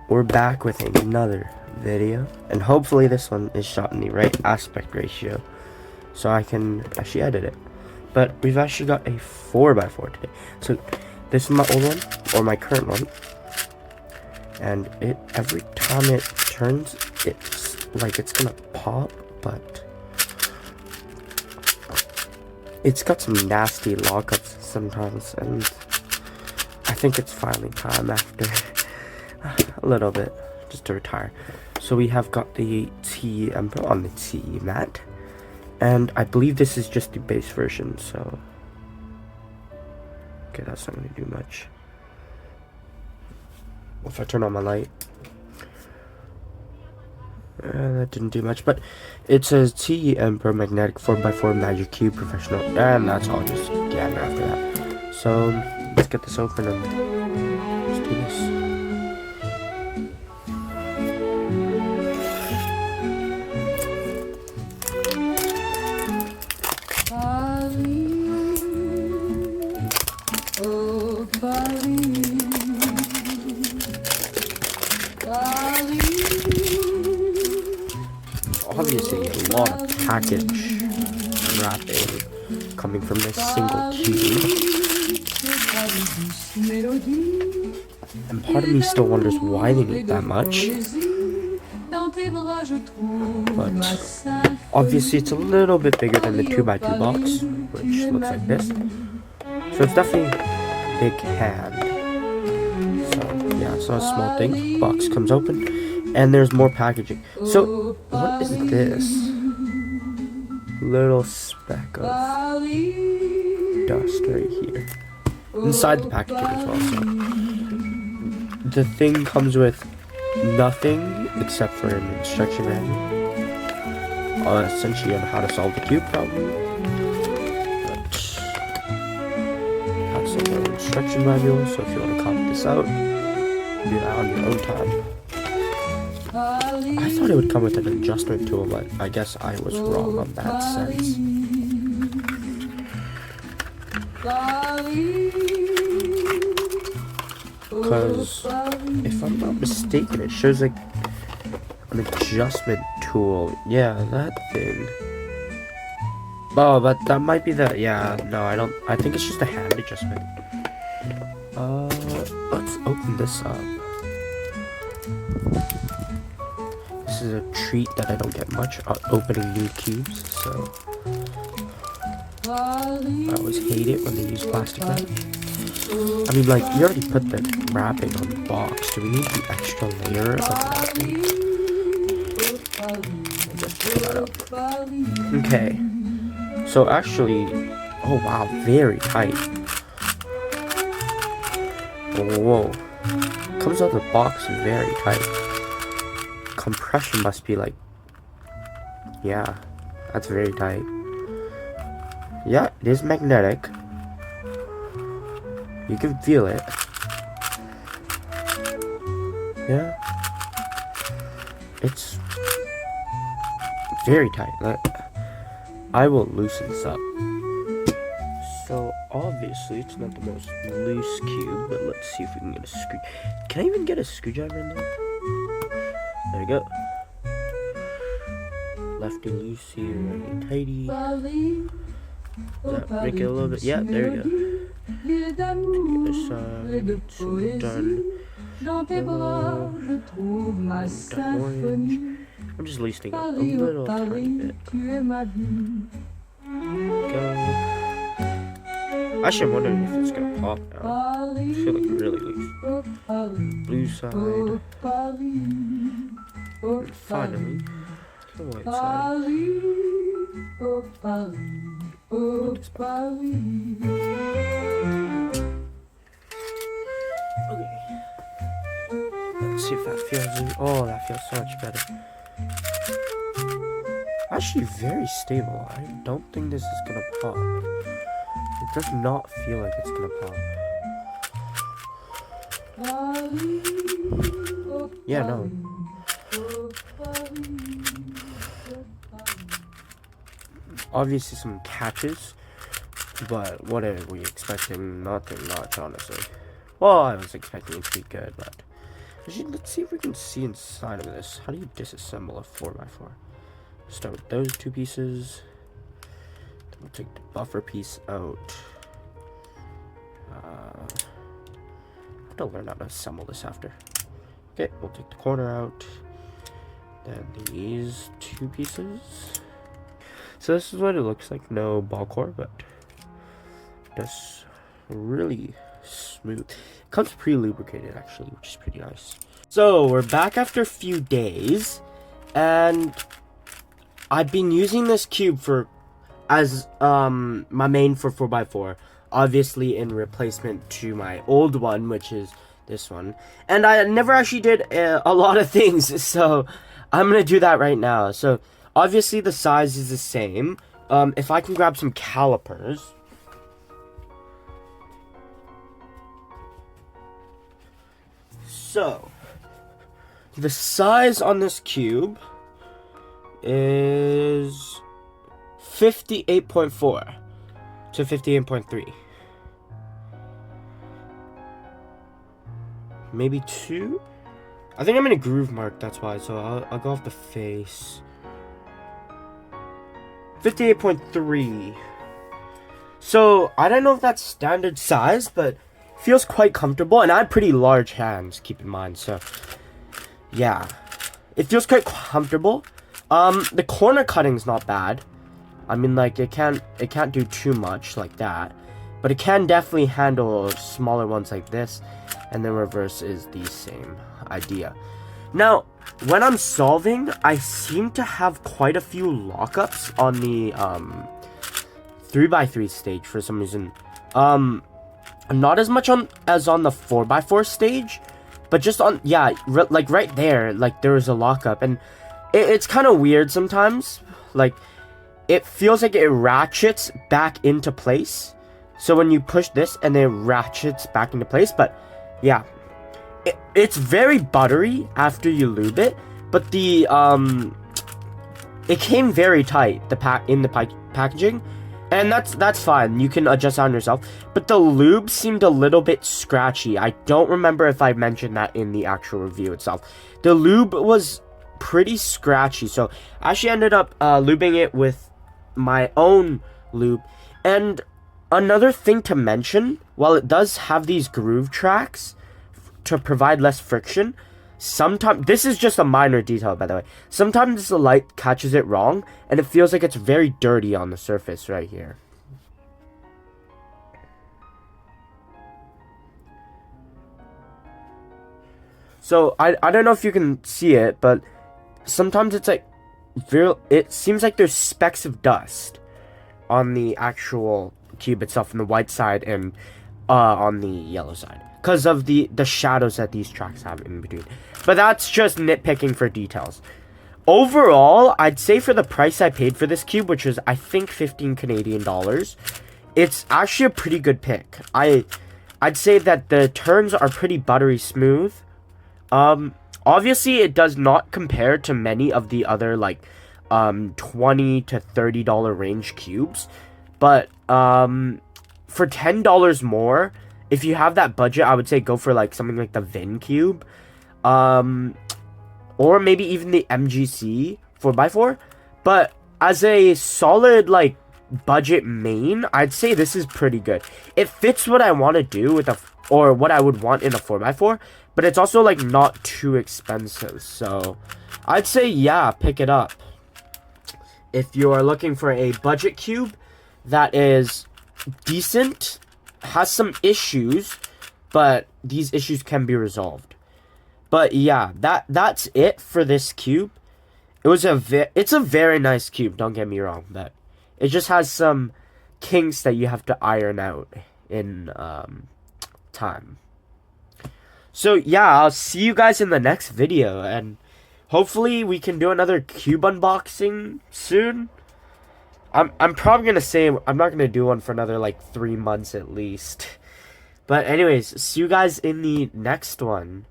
we're back with another video, and hopefully this one is shot in the right aspect ratio so I can actually edit it. But we've actually got a 4x4 today. So this is my old one, or my current one, and every time it turns, it's like it's gonna pop, but it's got some nasty lockups sometimes, and I think it's finally time after a little bit just to retire. So we have got the QIYI M on the QIYI mat, and I believe this is just the base version, so okay, that's not going to do much. If I turn on my light, that didn't do much, but it says QIYI M magnetic 4x4 magic cube professional, and that's all just gathered after that. So let's get this open and let's do this. Obviously a lot of package wrapping coming from this single cube, and part of me still wonders why they need that much, but obviously it's a little bit bigger than the 2x2 box, which looks like this, so it's definitely a big hand. So yeah, it's not a small thing. Box comes open, and there's more packaging. So what is this? Little speck of dust right here inside the packaging as well. So the thing comes with nothing except for an instruction manual, essentially on how to solve the cube problem. But that's an instruction manual, so if you want to copy this out, do that on your own time. I thought it would come with an adjustment tool, but I guess I was wrong on that sense. Because if I'm not mistaken, it shows like an adjustment tool. Yeah, that thing. Oh, but that might be the, yeah, no, I think it's just a hand adjustment. Let's open this up. This is a treat that I don't get much, opening new cubes, so I always hate it when they use plastic wrap. I mean, like, you already put the wrapping on the box. Do we need the extra layer of wrapping? Just pull that up. Okay. So actually, oh wow, very tight. Whoa. Comes out of the box very tight. Compression must be like, yeah, that's very tight. Yeah, it is magnetic. You can feel it. Yeah, it's very tight. I will loosen this up. So obviously it's not the most loose cube, but let's see if we can get a screw. Can I even get a screwdriver in there? There we go. Lefty loosey, righty tighty. Does that make it a little bit? Yeah, there we go. Get this done. Orange. I'm just loosening up a little tiny bit. Go. Actually, I'm wondering if it's gonna pop now. I feel like really loose. Blue side. And finally, the white side. Okay. Let's see if that feels. Oh, that feels so much better. Actually, very stable. I don't think this is gonna pop. It does not feel like it's gonna pop. Yeah, no. Obviously some catches, but what are we expecting? Nothing much, honestly. Well, I was expecting it to be good, but Actually, let's see if we can see inside of this. How do you disassemble a 4x4? Start with those two pieces. Then we'll take the buffer piece out. I have to learn how to assemble this after. Okay, we'll take the corner out. Then these two pieces. So this is what it looks like. No ball core, but just really smooth. It comes pre-lubricated actually, which is pretty nice. So we're back after a few days, and I've been using this cube as my main for 4x4, obviously in replacement to my old one, which is this one. And I never actually did a lot of things, so I'm gonna do that right now. So obviously the size is the same. If I can grab some calipers. So the size on this cube is 58.4 to 58.3. Maybe 2? I think I'm in a groove mark, that's why, so I'll go off the face. 58.3. So, I don't know if that's standard size, but feels quite comfortable, and I have pretty large hands, keep in mind, so yeah. It feels quite comfortable. The corner cutting's not bad. I mean, like, it can't do too much like that, but it can definitely handle smaller ones like this, and then reverse is the same idea. Now, when I'm solving, I seem to have quite a few lockups on the 3x3 stage for some reason. Not as much as on the 4x4 stage, but just on, yeah, like right there, like there is a lockup, and it's kind of weird sometimes. Like, it feels like it ratchets back into place. So when you push this, and then it ratchets back into place, but yeah, it's very buttery after you lube it, but the it came very tight in the packaging, and that's fine. You can adjust that on yourself. But the lube seemed a little bit scratchy. I don't remember if I mentioned that in the actual review itself. The lube was pretty scratchy, so I actually ended up lubing it with my own lube. And another thing to mention, while it does have these groove tracks to provide less friction, sometimes, this is just a minor detail by the way, sometimes the light catches it wrong and it feels like it's very dirty on the surface right here. So I don't know if you can see it, but sometimes it's like it seems like there's specks of dust on the actual cube itself, on the white side and on the yellow side, because of the shadows that these tracks have in between. But that's just nitpicking for details. Overall, I'd say for the price I paid for this cube, which is I think 15 Canadian dollars, it's actually a pretty good pick. I'd say that the turns are pretty buttery smooth. Obviously it does not compare to many of the other like $20 to $30 range cubes, but for $10 more, if you have that budget, I would say go for like something like the Vin cube, or maybe even the MGC 4x4. But as a solid like budget main, I'd say this is pretty good. It fits what I want to do with or what I would want in a 4x4, but it's also like not too expensive. So I'd say, yeah, pick it up if you are looking for a budget cube that is decent, has some issues, but these issues can be resolved. But yeah, that's it for this cube. It's a very nice cube, don't get me wrong, but it just has some kinks that you have to iron out in time. So yeah, I'll see you guys in the next video, and hopefully we can do another cube unboxing soon. I'm probably gonna say I'm not gonna do one for another like 3 months at least. But anyways, see you guys in the next one.